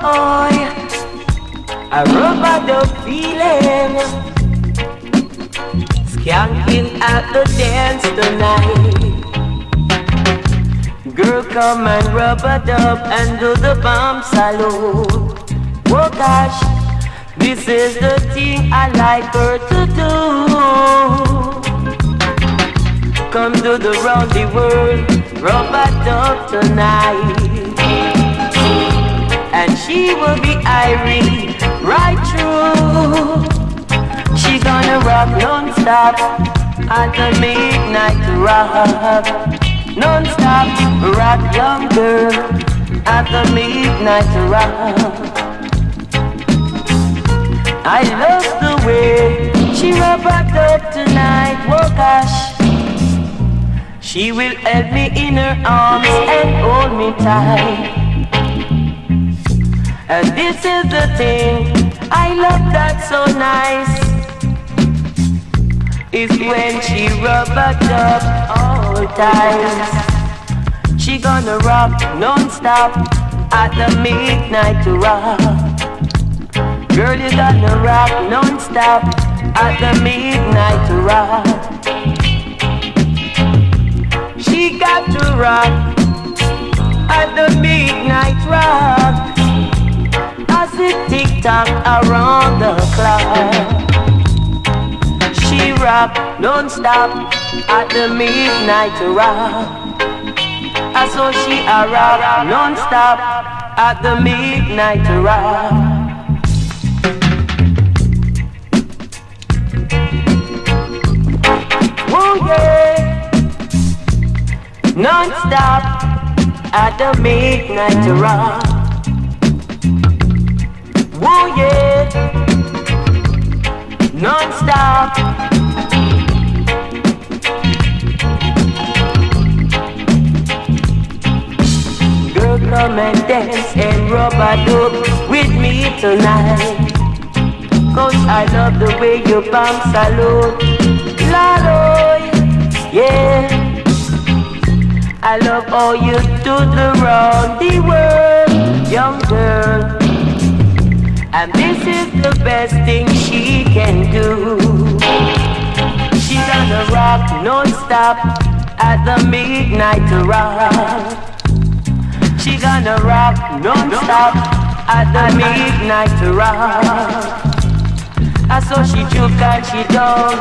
boy, a rubber dub feeling, skanking at the dance tonight. Girl, come and rub-a-dub and do the bomb salute. Oh gosh, this is the thing I like her to do. Come do the round the world, rub-a-dub tonight. And she will be irie right through. She gonna rock non-stop at the midnight rock. Non-stop rock, young girl, at the midnight rock. I love the way she rub-a-dub tonight. Oh gosh, she will help me in her arms and hold me tight. And this is the thing I love that so nice, is when she rub-a-dub all times. She gonna rock non-stop at the midnight rock. Girl, you gonna rock non-stop at the midnight rock. She got to rock at the midnight rock, as it tick-tock around the clock. She rock non-stop at the midnight rock. I saw she a rock non-stop at the midnight rock. Oh yeah, non-stop at the midnight rock. Oh yeah, non-stop. Girl, come and dance and rub-a-dub with me tonight, 'cause I love the way you bounce salute. Lord, yeah, I love how you do the round the world, young girl. And this is the best thing she can do. She gonna rock non-stop at the midnight rock. She gonna rock non-stop at the midnight rock. I saw she juke and she down,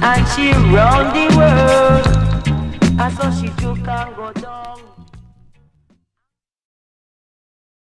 and she round the world. I saw she juke and go down.